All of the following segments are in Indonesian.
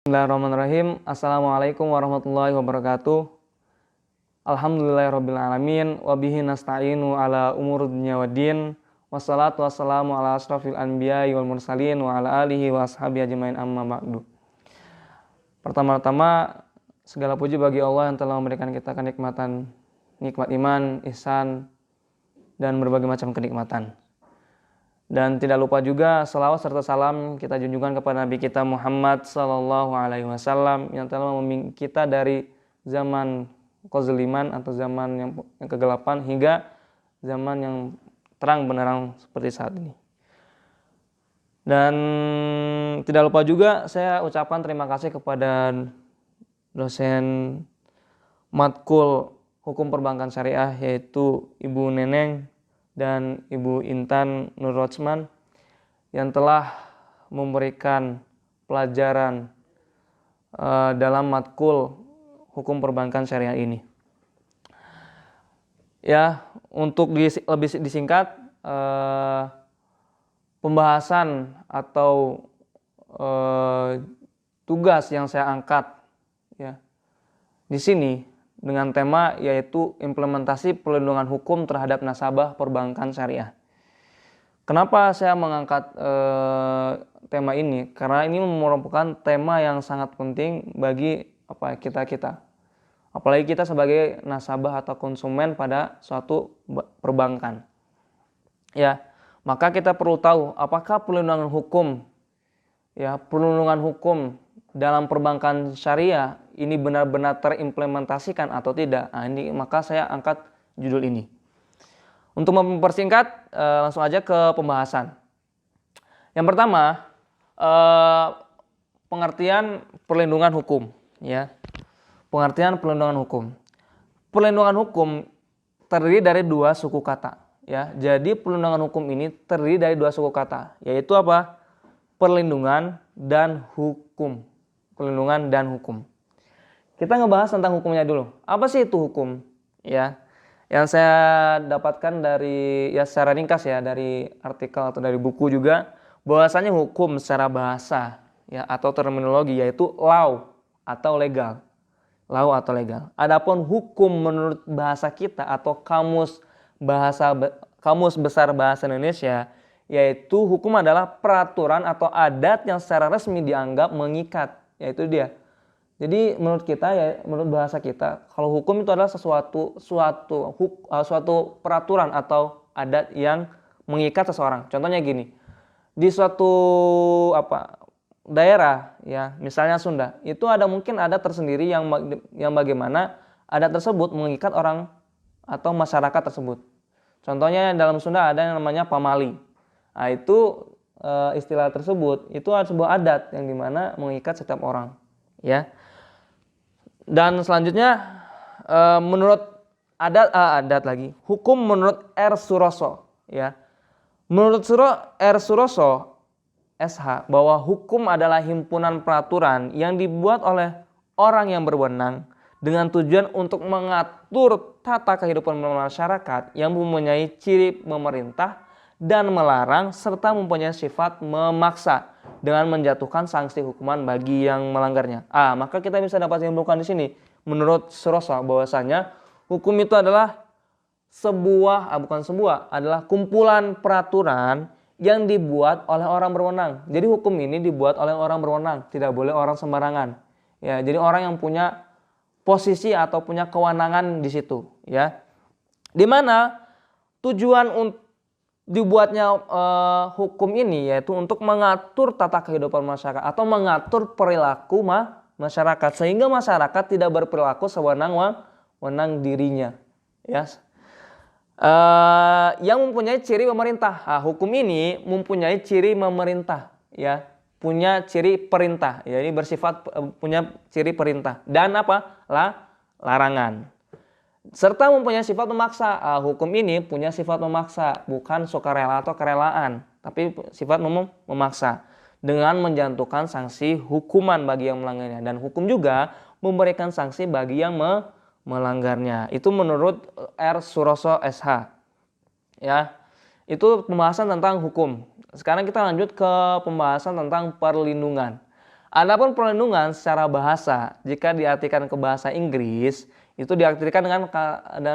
Bismillahirrahmanirrahim. Assalamualaikum warahmatullahi wabarakatuh. Alhamdulillahirrabbilalamin. Wabihi nasta'inu ala umur dunya waddin. Wassalatu wassalamu ala asrafil anbiya'i wal mursalin wa ala alihi wa ashabihi ajmain amma ba'du. Pertama-tama segala puji bagi Allah yang telah memberikan kita kenikmatan, nikmat iman, ihsan, dan berbagai macam kenikmatan. Dan tidak lupa juga salawat serta salam kita junjungan kepada Nabi kita Muhammad Sallallahu Alaihi Wasallam yang telah membimbing kita dari zaman kezaliman atau zaman yang kegelapan hingga zaman yang terang benderang seperti saat ini. Dan tidak lupa juga saya ucapkan terima kasih kepada dosen matkul Hukum Perbankan Syariah yaitu Ibu Neneng dan Ibu Intan Nur Rotsman yang telah memberikan pelajaran dalam matkul Hukum Perbankan Syariah ini. Ya, untuk lebih disingkat, pembahasan atau tugas yang saya angkat ya di sini dengan tema yaitu implementasi perlindungan hukum terhadap nasabah perbankan syariah. Kenapa saya mengangkat tema ini? Karena ini merupakan tema yang sangat penting bagi kita. Apalagi kita sebagai nasabah atau konsumen pada suatu perbankan. Ya, maka kita perlu tahu apakah perlindungan hukum dalam perbankan syariah ini benar-benar terimplementasikan atau tidak. Maka saya angkat judul ini. Untuk mempersingkat, langsung aja ke pembahasan. Yang pertama, pengertian perlindungan hukum. Ya, pengertian perlindungan hukum. Perlindungan hukum terdiri dari dua suku kata. Ya, jadi perlindungan hukum ini terdiri dari dua suku kata, yaitu apa? Perlindungan dan hukum. Perlindungan dan hukum. Kita ngebahas tentang hukumnya dulu. Apa sih itu hukum? Ya, yang saya dapatkan dari secara ringkas dari artikel atau dari buku juga, bahwasanya hukum secara bahasa atau terminologi yaitu law atau legal. Law atau legal. Adapun hukum menurut bahasa kita atau kamus besar bahasa Indonesia, yaitu hukum adalah peraturan atau adat yang secara resmi dianggap mengikat, yaitu dia. Jadi menurut kita menurut bahasa kita, kalau hukum itu adalah suatu peraturan atau adat yang mengikat seseorang. Contohnya gini, di suatu daerah misalnya Sunda, itu mungkin adat tersendiri yang bagaimana adat tersebut mengikat orang atau masyarakat tersebut. Contohnya dalam Sunda ada yang namanya pamali. Nah, itu istilah tersebut itu adalah sebuah adat yang dimana mengikat setiap orang. Ya. Dan selanjutnya menurut adat lagi, hukum menurut R. Suroso. Ya. Menurut R. Suroso SH bahwa hukum adalah himpunan peraturan yang dibuat oleh orang yang berwenang dengan tujuan untuk mengatur tata kehidupan masyarakat yang mempunyai ciri memerintah dan melarang serta mempunyai sifat memaksa dengan menjatuhkan sanksi hukuman bagi yang melanggarnya. Maka kita bisa dapat simpulkan di sini menurut Suroso bahwasanya hukum itu adalah adalah kumpulan peraturan yang dibuat oleh orang berwenang. Jadi hukum ini dibuat oleh orang berwenang, tidak boleh orang sembarangan. Ya, jadi orang yang punya posisi atau punya kewenangan di situ, ya. Di mana tujuan dibuatnya hukum ini yaitu untuk mengatur tata kehidupan masyarakat atau mengatur perilaku masyarakat sehingga masyarakat tidak berperilaku sewenang-wenang dirinya, ya. Yang mempunyai ciri pemerintah. Hukum ini mempunyai ciri memerintah, ya, punya ciri perintah, ya, ini bersifat punya ciri perintah dan larangan. Serta mempunyai sifat memaksa. Hukum ini punya sifat memaksa, bukan sukarela atau kerelaan, tapi sifat memaksa dengan menjatuhkan sanksi hukuman bagi yang melanggarnya, dan hukum juga memberikan sanksi bagi yang melanggarnya. Itu menurut R. Suroso SH. Ya, itu pembahasan tentang hukum. Sekarang kita lanjut ke pembahasan tentang perlindungan. Adapun perlindungan secara bahasa, jika diartikan ke bahasa Inggris, itu diartikan dengan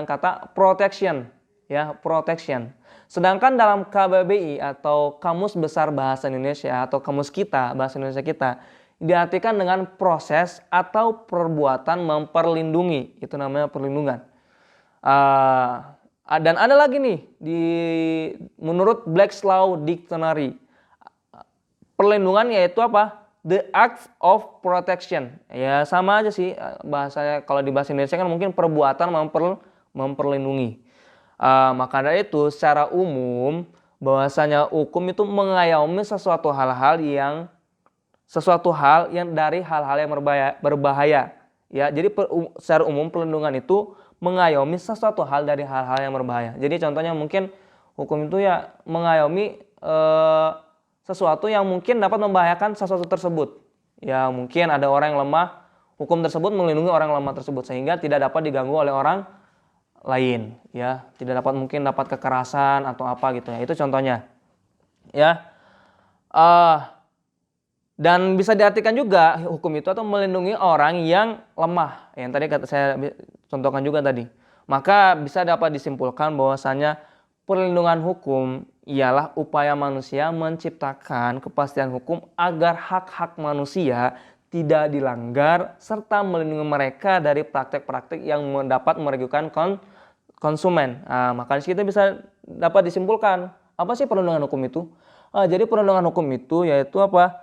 kata protection, ya, protection. Sedangkan dalam KBBI atau Kamus Besar Bahasa Indonesia atau Kamus kita, Bahasa Indonesia kita, diartikan dengan proses atau perbuatan memperlindungi, itu namanya perlindungan. Dan ada lagi nih menurut Black's Law Dictionary, perlindungan yaitu apa? The act of protection. Ya sama aja sih bahasanya, kalau di bahasa Indonesia kan mungkin perbuatan memperlindungi. Maka dari itu secara umum bahwasanya hukum itu mengayomi sesuatu hal yang dari hal-hal yang berbahaya. Ya, jadi secara umum perlindungan itu mengayomi sesuatu hal dari hal-hal yang berbahaya. Jadi contohnya mungkin hukum itu ya mengayomi sesuatu yang mungkin dapat membahayakan sesuatu tersebut. Ya mungkin ada orang yang lemah, hukum tersebut melindungi orang lemah tersebut sehingga tidak dapat diganggu oleh orang lain. Ya, tidak dapat kekerasan atau apa gitu ya. Itu contohnya. Ya, dan bisa diartikan juga hukum itu atau melindungi orang yang lemah. Yang tadi saya contohkan juga tadi. Maka bisa dapat disimpulkan bahwasanya perlindungan hukum ialah upaya manusia menciptakan kepastian hukum agar hak-hak manusia tidak dilanggar serta melindungi mereka dari praktek-praktek yang dapat merugikan konsumen. Maka kita bisa dapat disimpulkan apa sih perlindungan hukum itu? Jadi perlindungan hukum itu yaitu apa?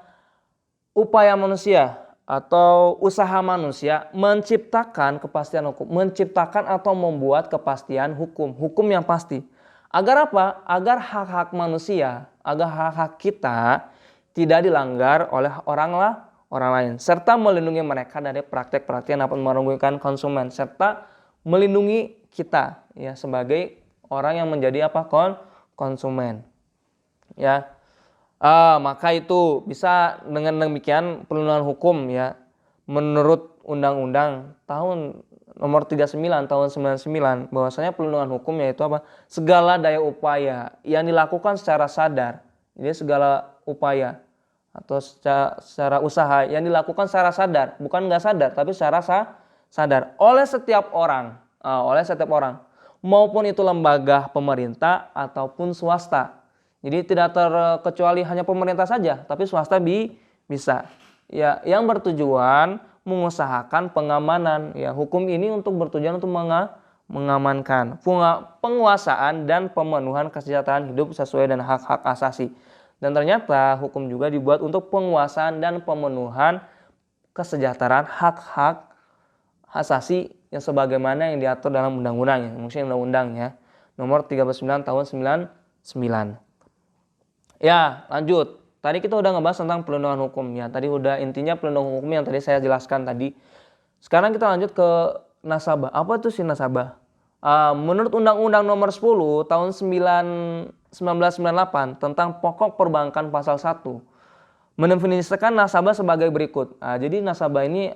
Upaya manusia atau usaha manusia menciptakan kepastian hukum, menciptakan atau membuat kepastian hukum yang pasti. Agar apa? Agar hak-hak manusia, agar hak-hak kita tidak dilanggar oleh orang lain, serta melindungi mereka dari praktek-praktek yang dapat merugikan konsumen, serta melindungi kita ya sebagai orang yang menjadi apa? Konsumen. Ya. Maka itu bisa dengan demikian perlindungan hukum ya menurut Undang-Undang tahun nomor 39 tahun 99 bahwasanya perlindungan hukum yaitu apa? Segala daya upaya yang dilakukan secara sadar. Jadi segala upaya atau secara usaha yang dilakukan secara sadar, bukan nggak sadar tapi secara sadar oleh setiap orang, maupun itu lembaga pemerintah ataupun swasta. Jadi tidak terkecuali hanya pemerintah saja, tapi swasta bisa. Ya, yang bertujuan mengusahakan pengamanan. Ya, hukum ini bertujuan untuk mengamankan penguasaan dan pemenuhan kesejahteraan hidup sesuai dengan hak-hak asasi. Dan ternyata hukum juga dibuat untuk penguasaan dan pemenuhan kesejahteraan hak-hak asasi yang sebagaimana yang diatur dalam undang-undang ya, mungkin undang-undang ya, nomor 39 tahun 99. Ya, lanjut. Tadi kita udah ngebahas tentang perlindungan hukum ya. Tadi udah intinya perlindungan hukum yang tadi saya jelaskan tadi. Sekarang kita lanjut ke nasabah. Apa itu sih nasabah? Menurut Undang-Undang nomor 10 tahun 1998 tentang pokok perbankan pasal 1 mendefinisikan nasabah sebagai berikut. Jadi nasabah ini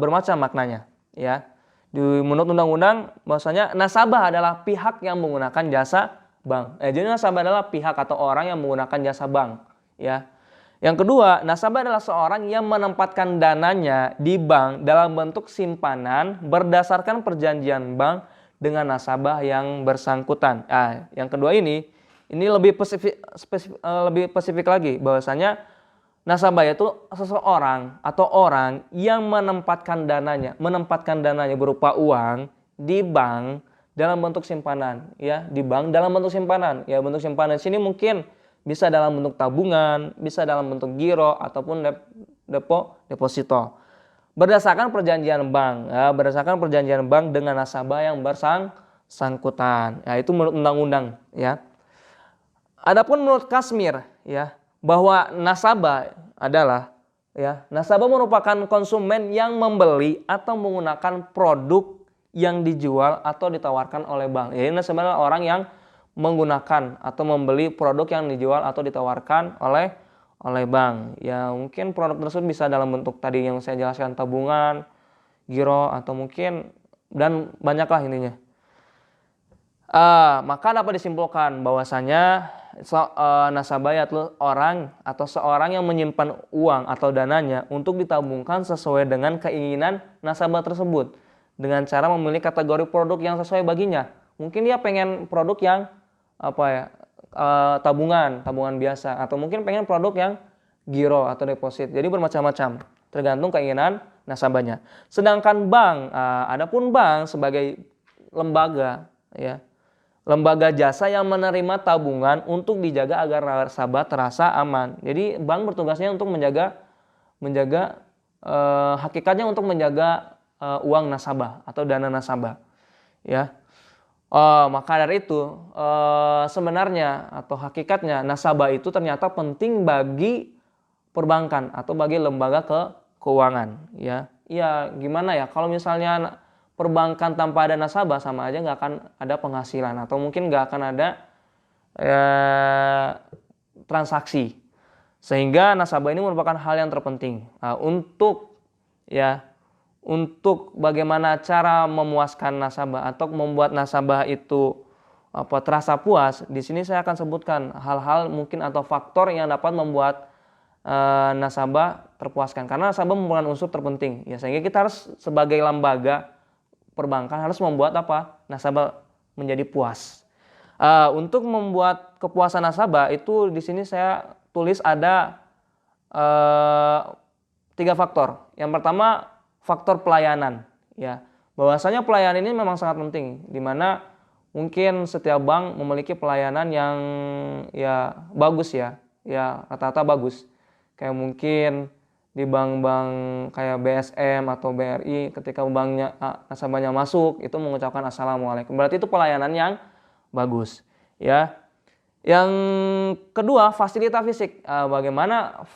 bermacam maknanya ya. Menurut undang-undang bahwasanya nasabah adalah pihak yang menggunakan jasa bank. Jadi nasabah adalah pihak atau orang yang menggunakan jasa bank, ya. Yang kedua, nasabah adalah seorang yang menempatkan dananya di bank dalam bentuk simpanan berdasarkan perjanjian bank dengan nasabah yang bersangkutan. Yang kedua ini lebih spesifik lagi bahwasanya nasabah itu seseorang atau orang yang menempatkan dananya berupa uang di bank dalam bentuk simpanan ya, di bank dalam bentuk simpanan. Ya, bentuk simpanan sini mungkin bisa dalam bentuk tabungan, bisa dalam bentuk giro ataupun deposito. Berdasarkan perjanjian bank dengan nasabah yang bersangkutan. Ya, itu menurut undang-undang ya. Adapun menurut Kashmir ya, bahwa nasabah merupakan konsumen yang membeli atau menggunakan produk yang dijual atau ditawarkan oleh bank. Jadi nasabah adalah orang yang menggunakan atau membeli produk yang dijual atau ditawarkan oleh bank. Ya mungkin produk tersebut bisa dalam bentuk tadi yang saya jelaskan, tabungan, giro atau mungkin dan banyaklah intinya. Maka dapat disimpulkan bahwasanya nasabah yaitu orang atau seorang yang menyimpan uang atau dananya untuk ditabungkan sesuai dengan keinginan nasabah tersebut dengan cara memilih kategori produk yang sesuai baginya. Mungkin dia pengen produk yang tabungan biasa, atau mungkin pengen produk yang giro atau deposit. Jadi bermacam-macam, tergantung keinginan nasabahnya. Sedangkan bank, adapun bank sebagai lembaga, ya, lembaga jasa yang menerima tabungan untuk dijaga agar nasabah terasa aman. Jadi bank bertugasnya untuk menjaga hakikatnya untuk menjaga uang nasabah atau dana nasabah, ya. Maka dari itu sebenarnya atau hakikatnya nasabah itu ternyata penting bagi perbankan atau bagi lembaga keuangan, ya. Ya gimana ya, kalau misalnya perbankan tanpa ada nasabah sama aja nggak akan ada penghasilan atau mungkin nggak akan ada transaksi. Sehingga nasabah ini merupakan hal yang terpenting untuk bagaimana cara memuaskan nasabah atau membuat nasabah itu terasa puas. Di sini saya akan sebutkan hal-hal mungkin atau faktor yang dapat membuat nasabah terpuaskan, karena nasabah merupakan unsur terpenting, ya, sehingga kita harus sebagai lembaga perbankan harus membuat nasabah menjadi puas. Untuk membuat kepuasan nasabah itu di sini saya tulis ada 3 faktor. Yang pertama, faktor pelayanan, ya. Bahwasanya pelayanan ini memang sangat penting, di mana mungkin setiap bank memiliki pelayanan yang ya bagus, ya rata-rata bagus. Kayak mungkin di bank-bank kayak BSM atau BRI, ketika banknya nasabahnya masuk itu mengucapkan assalamualaikum, berarti itu pelayanan yang bagus, ya. Yang kedua, fasilitas fisik. Bagaimana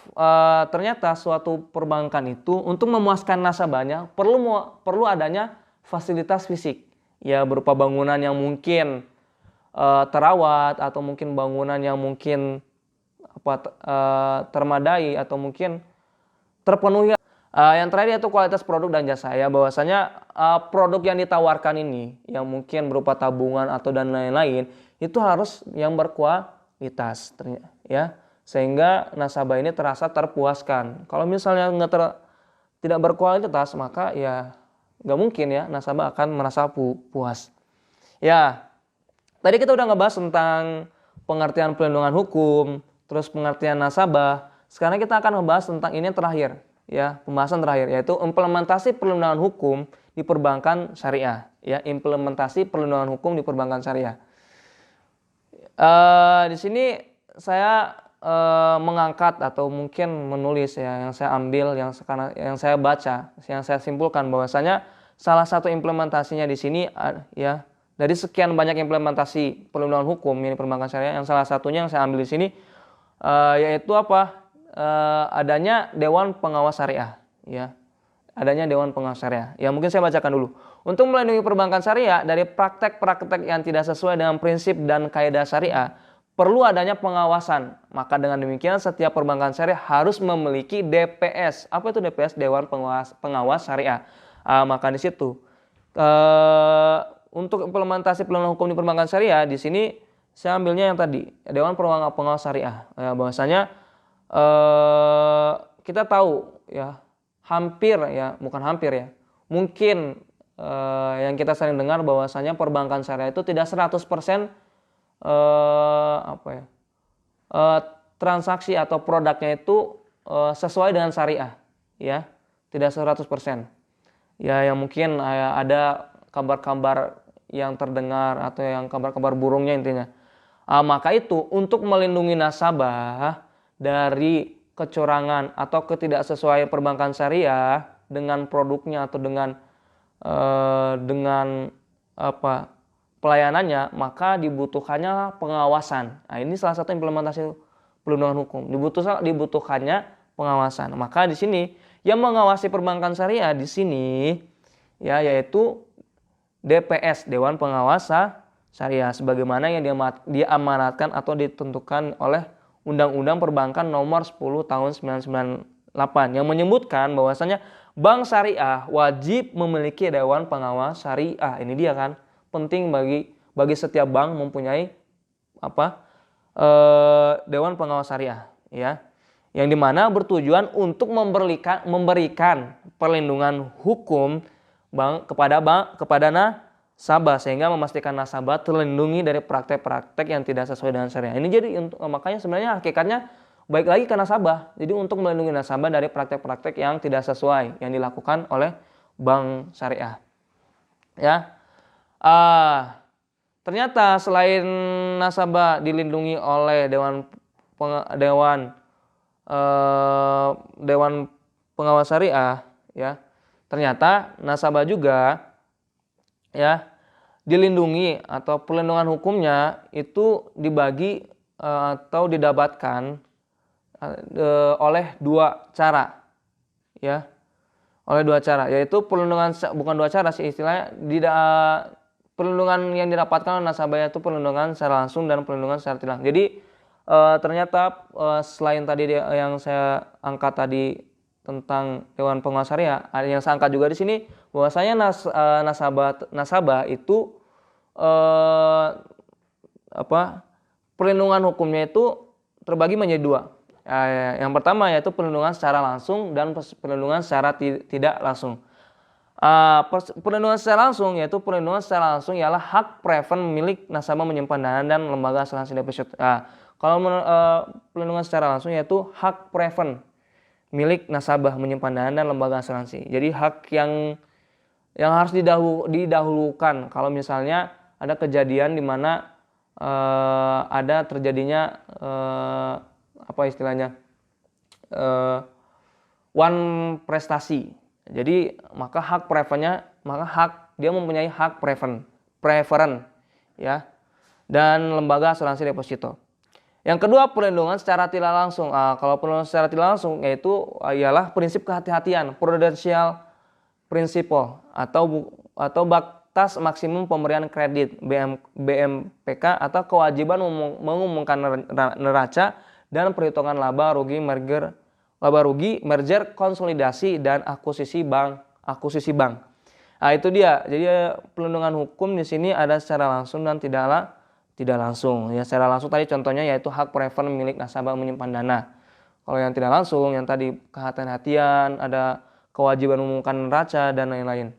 ternyata suatu perbankan itu untuk memuaskan nasabahnya perlu adanya fasilitas fisik, ya, berupa bangunan yang mungkin terawat atau mungkin bangunan yang mungkin termadai atau mungkin terpenuhi. Yang terakhir yaitu kualitas produk dan jasa, ya. Bahwasanya produk yang ditawarkan ini yang mungkin berupa tabungan atau dan lain-lain itu harus yang berkualitas, ya, sehingga nasabah ini terasa terpuaskan. Kalau misalnya tidak berkualitas, maka ya nggak mungkin, ya, nasabah akan merasa puas. Ya, tadi kita udah ngebahas tentang pengertian perlindungan hukum, terus pengertian nasabah. Sekarang kita akan membahas tentang ini yang terakhir, ya, pembahasan terakhir, yaitu implementasi perlindungan hukum di perbankan syariah, ya, implementasi perlindungan hukum di perbankan syariah. Di sini saya mengangkat atau mungkin menulis, ya, yang saya ambil, yang saya baca, yang saya simpulkan bahwasanya salah satu implementasinya di sini, ya, dari sekian banyak implementasi perlindungan hukum ini perbankan syariah, yang salah satunya yang saya ambil di sini yaitu adanya Dewan Pengawas Syariah, ya. Adanya Dewan Pengawas Syariah. Ya, mungkin saya bacakan dulu. Untuk melindungi perbankan syariah dari praktek-praktek yang tidak sesuai dengan prinsip dan kaidah syariah, perlu adanya pengawasan. Maka dengan demikian setiap perbankan syariah harus memiliki DPS. Apa itu DPS? Dewan Pengawas Syariah. Maka di situ untuk implementasi perlindungan hukum di perbankan syariah, di sini saya ambilnya yang tadi, Dewan Pengawas Syariah. Ya, bahwasanya kita tahu, ya, mungkin yang kita sering dengar bahwasanya perbankan syariah itu tidak 100% transaksi atau produknya itu sesuai dengan syariah, ya, tidak 100%. Ya, yang mungkin ada kabar-kabar yang terdengar atau yang kabar-kabar burungnya intinya. Maka itu untuk melindungi nasabah dari kecurangan atau ketidaksesuaian perbankan syariah dengan produknya atau dengan pelayanannya, maka dibutuhkannya pengawasan. Ini salah satu implementasi perlindungan hukum. Dibutuhkannya pengawasan. Maka di sini yang mengawasi perbankan syariah di sini, ya, yaitu DPS, Dewan Pengawas Syariah, sebagaimana yang diamanatkan atau ditentukan oleh Undang-Undang Perbankan Nomor 10 Tahun 1998 yang menyebutkan bahwasanya bank syariah wajib memiliki Dewan Pengawas Syariah. Ini dia kan, penting bagi setiap bank mempunyai Dewan Pengawas Syariah, ya, yang dimana bertujuan untuk memberikan perlindungan hukum kepada nasabah, sehingga memastikan nasabah terlindungi dari praktek-praktek yang tidak sesuai dengan syariah. Ini jadi makanya sebenarnya hakikatnya baik lagi ke nasabah. Jadi untuk melindungi nasabah dari praktek-praktek yang tidak sesuai yang dilakukan oleh bank syariah. Ya, ternyata selain nasabah dilindungi oleh Dewan Pengawas Syariah, ya, ternyata nasabah juga, ya, dilindungi atau perlindungan hukumnya itu dibagi atau didapatkan oleh dua cara, ya, oleh dua cara, yaitu perlindungan, bukan dua cara sih istilahnya, perlindungan yang didapatkan oleh nasabah itu perlindungan secara langsung dan perlindungan secara tidak langsung. Jadi ternyata selain tadi yang saya angkat tadi tentang Dewan Pengawas Syariah, ada yang saya angkat juga di sini bahwasanya nasabah itu perlindungan hukumnya itu terbagi menjadi dua. Yang pertama yaitu perlindungan secara langsung dan perlindungan secara tidak langsung. Perlindungan secara langsung yaitu perlindungan secara langsung ialah hak preferensi milik nasabah menyimpan dana dan lembaga asuransi deposito. Kalau perlindungan secara langsung yaitu hak preferensi milik nasabah menyimpan dana dan lembaga asuransi. Jadi hak yang harus didahulukan kalau misalnya ada kejadian di mana ada terjadinya one prestasi. Jadi maka dia mempunyai hak preferen, ya, dan lembaga asuransi deposito. Yang kedua, perlindungan secara tidak langsung. Kalau perlindungan secara tidak langsung yaitu ialah prinsip kehati-hatian, prudential principle atau batas maksimum pemberian kredit BMPK atau kewajiban mengumumkan neraca dan perhitungan laba rugi merger konsolidasi dan akuisisi bank. Itu dia. Jadi perlindungan hukum di sini ada secara langsung dan tidak langsung. Ya, secara langsung tadi contohnya yaitu hak preferensi milik nasabah menyimpan dana. Kalau yang tidak langsung, yang tadi kehati-hatian, ada kewajiban mengumumkan neraca dan lain-lain.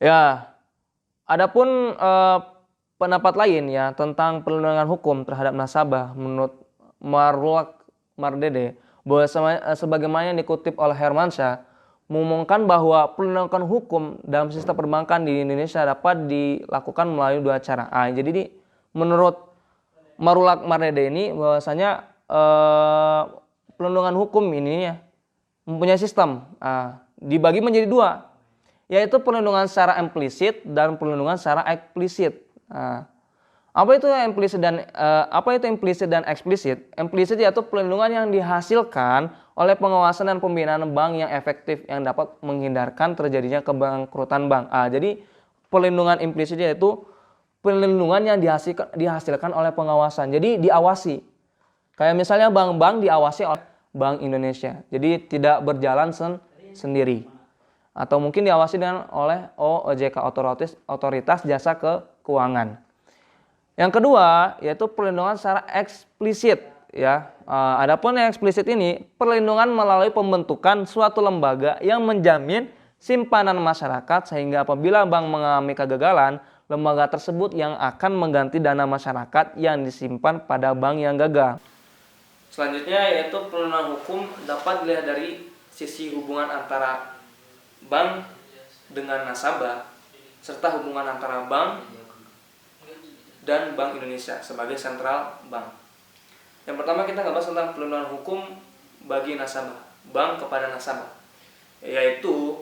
Ya, adapun pendapat lain ya tentang perlindungan hukum terhadap nasabah menurut Marulak Mardede, bahwa sebagaimana yang dikutip oleh Hermansyah, mengumumkan bahwa perlindungan hukum dalam sistem perbankan di Indonesia dapat dilakukan melalui dua cara. Jadi menurut Marulak Mardede ini bahwasanya perlindungan hukum ini ya mempunyai sistem dibagi menjadi dua, yaitu perlindungan secara implisit dan perlindungan secara eksplisit. Apa itu implisit dan eksplisit? Implisit yaitu perlindungan yang dihasilkan oleh pengawasan dan pembinaan bank yang efektif yang dapat menghindarkan terjadinya kebangkrutan bank. Jadi perlindungan implisit yaitu perlindungan yang dihasilkan oleh pengawasan. Jadi diawasi. Kayak misalnya bank-bank diawasi oleh Bank Indonesia. Jadi tidak berjalan sendiri. Atau mungkin diawasi oleh OJK, Otoritas Jasa Keuangan. Yang kedua yaitu perlindungan secara eksplisit, ya. Adapun yang eksplisit ini perlindungan melalui pembentukan suatu lembaga yang menjamin simpanan masyarakat, sehingga apabila bank mengalami kegagalan, lembaga tersebut yang akan mengganti dana masyarakat yang disimpan pada bank yang gagal. Selanjutnya yaitu perlindungan hukum dapat dilihat dari sisi hubungan antara bank dengan nasabah serta hubungan antara bank dan Bank Indonesia sebagai sentral bank. Yang pertama kita bahas tentang perlindungan hukum bagi nasabah, bank kepada nasabah, yaitu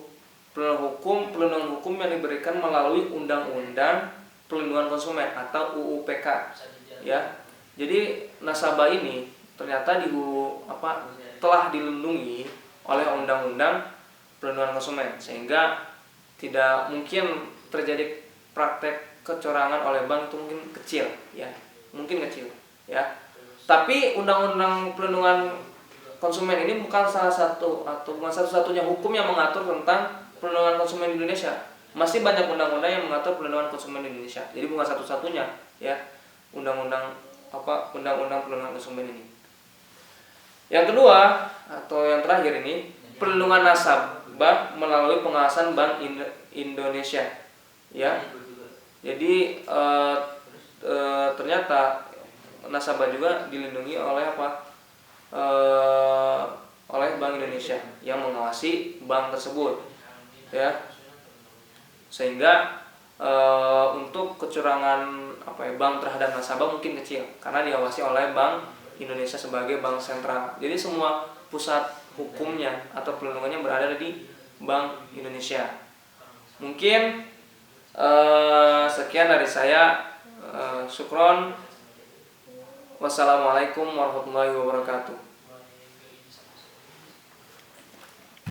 perlindungan hukum yang diberikan melalui Undang-Undang Perlindungan Konsumen atau UUPK, ya. Jadi nasabah ini ternyata telah dilindungi oleh Undang-Undang Perlindungan Konsumen, sehingga tidak mungkin terjadi praktek kecurangan oleh bank itu mungkin kecil, ya. Tapi Undang-Undang Perlindungan Konsumen ini bukan salah satu atau bukan satu-satunya hukum yang mengatur tentang perlindungan konsumen di Indonesia. Masih banyak undang-undang yang mengatur perlindungan konsumen di Indonesia. Jadi bukan satu-satunya, ya. Undang-undang undang-undang perlindungan konsumen ini. Yang kedua atau yang terakhir ini, perlindungan nasabah melalui pengawasan Bank Indonesia. Ya. Jadi ternyata nasabah juga dilindungi oleh oleh Bank Indonesia yang mengawasi bank tersebut. Ya. Sehingga untuk kecurangan bank terhadap nasabah mungkin kecil karena diawasi oleh Bank Indonesia sebagai bank sentral. Jadi semua pusat hukumnya atau perlindungannya berada di Bank Indonesia. Mungkin sekian dari saya. Syukron. Wassalamualaikum warahmatullahi wabarakatuh.